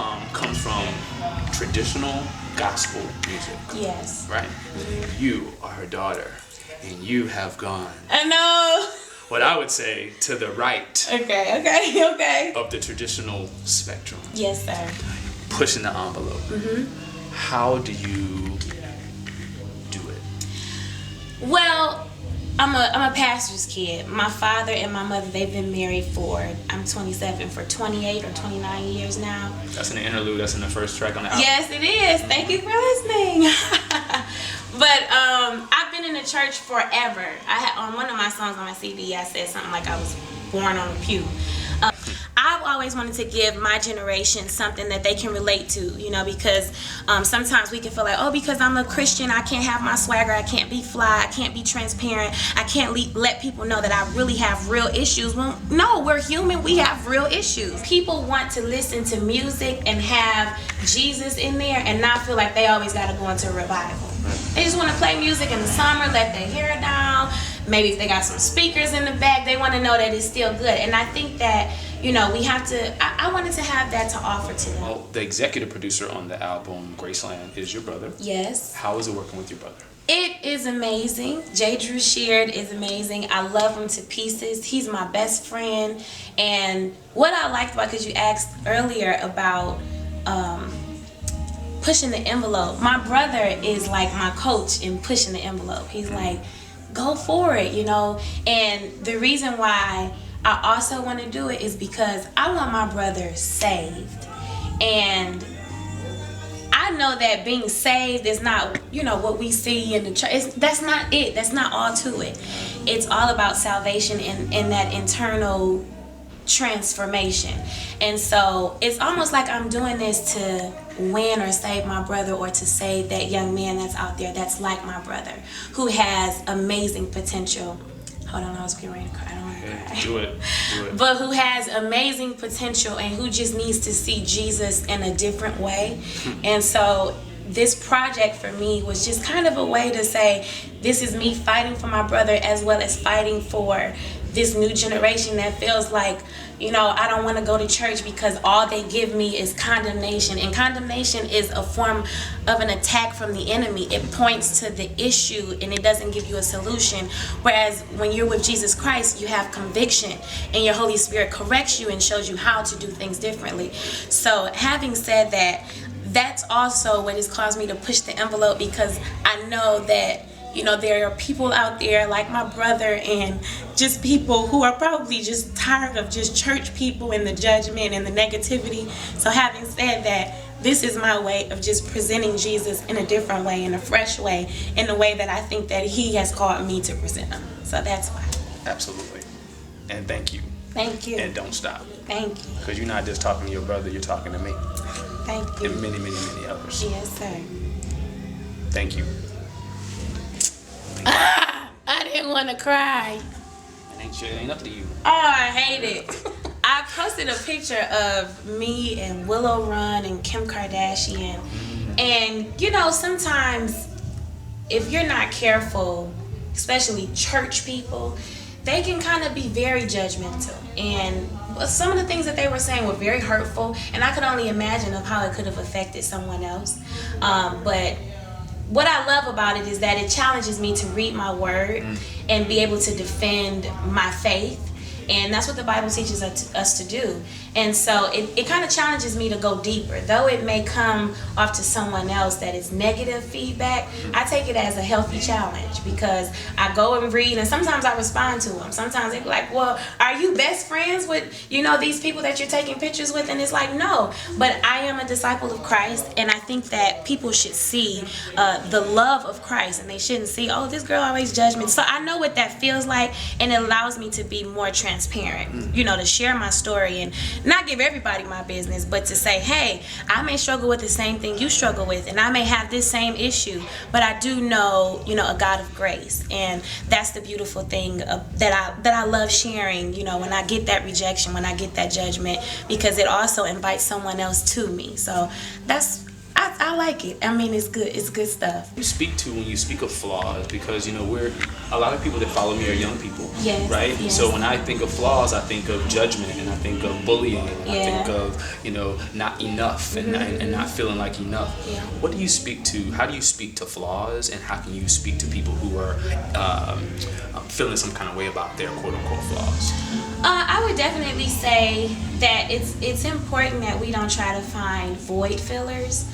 mom comes from traditional gospel music. Yes. Right? You are her daughter, and you have gone, I know. what I would say, to the right Okay. of the traditional spectrum. Yes, sir. Pushing the envelope. How do you do it? Well, I'm a pastor's kid. My father and my mother, they've been married I'm 27, for 28 or 29 years now. That's in the interlude. That's in the first track on the album. Yes, it is. Thank you for listening. But I've been in the church forever. On one of my songs on my CD, I said something like I was born on a pew. I've always wanted to give my generation something that they can relate to, because sometimes we can feel like, oh, because I'm a Christian, I can't have my swagger, I can't be fly, I can't be transparent, I can't let people know that I really have real issues. Well, no, we're human, we have real issues. People want to listen to music and have Jesus in there and not feel like they always got to go into a revival. They just want to play music in the summer, let their hair down. Maybe if they got some speakers in the back, they want to know that it's still good. And I think that, we have to, I wanted to have that to offer to them. Well, the executive producer on the album, Graceland, is your brother. Yes. How is it working with your brother? It is amazing. Kierra Sheard is amazing. I love him to pieces. He's my best friend. And what I liked about, because you asked earlier about pushing the envelope. My brother is like my coach in pushing the envelope. He's like, go for it, And the reason why I also want to do it is because I want my brother saved. And I know that being saved is not, what we see in the church. That's not it. That's not all to it. It's all about salvation and that internal transformation. And so it's almost like I'm doing this to win or save my brother, or to save that young man that's out there that's like my brother, who has amazing potential. Hold on, I was getting ready to cry. I don't want to cry. Do it. But who has amazing potential and who just needs to see Jesus in a different way. And so this project for me was just kind of a way to say, this is me fighting for my brother as well as fighting for this new generation that feels like, I don't want to go to church because all they give me is condemnation. And condemnation is a form of an attack from the enemy. It points to the issue and it doesn't give you a solution. Whereas when you're with Jesus Christ, you have conviction and your Holy Spirit corrects you and shows you how to do things differently. So having said that, that's also what has caused me to push the envelope, because I know that there are people out there like my brother and just people who are probably just tired of just church people and the judgment and the negativity. So having said that, this is my way of just presenting Jesus in a different way, in a fresh way, in the way that I think that he has called me to present him. So that's why. Absolutely. And thank you. Thank you. And don't stop. Thank you. Because you're not just talking to your brother, you're talking to me. Thank you. And many, many, many others. Yes, sir. Thank you. I didn't want to cry. It ain't up to you. Oh, I hate it. I posted a picture of me and Willow Run and Kim Kardashian. And, sometimes if you're not careful, especially church people, they can kind of be very judgmental. And some of the things that they were saying were very hurtful. And I could only imagine of how it could have affected someone else. But what I love about it is that it challenges me to read my word and be able to defend my faith. And that's what the Bible teaches us to do. And so it kind of challenges me to go deeper. Though it may come off to someone else that is negative feedback, I take it as a healthy challenge, because I go and read, and sometimes I respond to them. Sometimes they be like, well, are you best friends with, these people that you're taking pictures with? And it's like, no. But I am a disciple of Christ, and I think that people should see the love of Christ, and they shouldn't see, oh, this girl always judged me. So I know what that feels like, and it allows me to be more transparent, to share my story and not give everybody my business, but to say, hey, I may struggle with the same thing you struggle with, and I may have this same issue, but I do know, a God of grace. And that's the beautiful thing that I love sharing, when I get that rejection, when I get that judgment, because it also invites someone else to me. So I I like it. I mean, it's good. It's good stuff. You speak to when you speak of flaws, because you know we're a lot of people that follow me are young people, yes, right? Yes. So when I think of flaws, I think of judgment, and I think of bullying, and I think of not enough, and not feeling like enough. Yeah. What do you speak to? How do you speak to flaws, and how can you speak to people who are feeling some kind of way about their quote unquote flaws? I would definitely say that it's important that we don't try to find void fillers,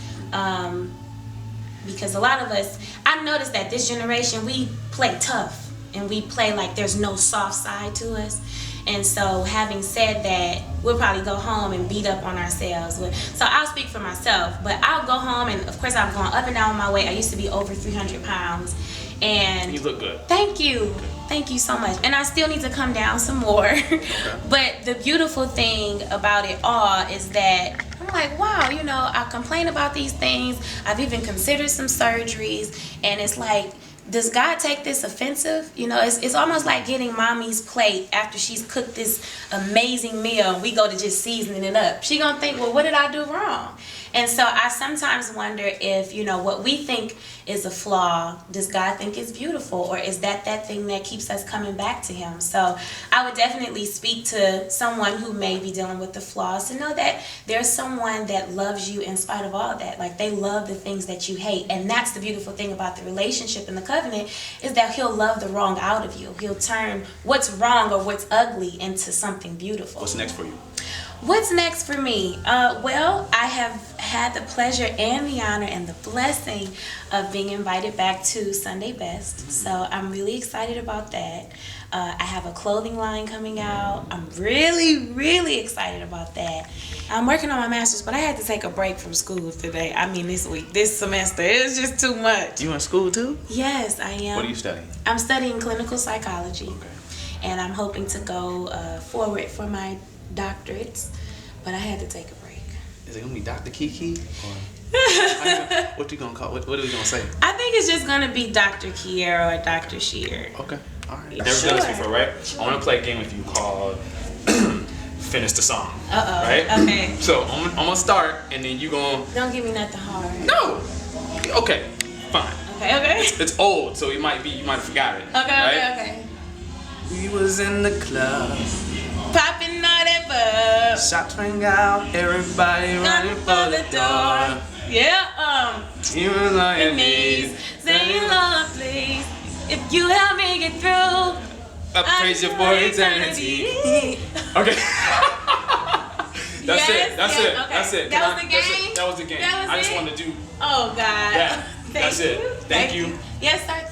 because a lot of us, I've noticed that this generation, we play tough and we play like there's no soft side to us. And so having said that, we'll probably go home and beat up on ourselves. So I'll speak for myself, but I'll go home, and of course I'm going up and down my weight. I used to be over 300 pounds. And you look good. Thank you. Thank you so much. And I still need to come down some more. Okay. But the beautiful thing about it all is that I'm like, wow, you know, I complain about these things. I've even considered some surgeries. And it's like, does God take this offensive? You know, it's almost like getting mommy's plate after she's cooked this amazing meal and we go to just seasoning it up. She gonna think, well, what did I do wrong? And so I sometimes wonder if, you know, what we think is a flaw, does God think is beautiful? Or is that thing that keeps us coming back to him? So I would definitely speak to someone who may be dealing with the flaws to know that there's someone that loves you in spite of all that. Like, they love the things that you hate. And that's the beautiful thing about the relationship and the covenant, is that he'll love the wrong out of you. He'll turn what's wrong or what's ugly into something beautiful. What's next for you? What's next for me? Well, I have had the pleasure and the honor and the blessing of being invited back to Sunday Best. So I'm really excited about that. I have a clothing line coming out. I'm really, really excited about that. I'm working on my master's, but I had to take a break from school today. I mean, this week, this semester, it's just too much. You in school too? Yes, I am. What are you studying? I'm studying clinical psychology. Okay. And I'm hoping to go forward for my doctorates, but I had to take a break. Is it gonna be Dr. KiKi? Or what you gonna call? What are we gonna say? I think it's just gonna be Dr. Kierra or Dr. Sheard. Okay, all right. Never done this before, right? Sure. I want to play a game with you called Finish the Song. Right? Okay. So I'm gonna start, and then you gonna. Don't give me nothing hard. No. Okay. Fine. Okay. It's old, so you might have forgot it. Okay. We was in the club, popping all that bub. shots rang out, everybody running for the door. Yeah, You was on your knees, saying, Lord, please, if you help me get through, I praise you for eternity. Okay. That's it. That's it. That was the game? That was the game. I just wanted to do. Oh, God. Yeah. That's it. Thank you. Yes, sir.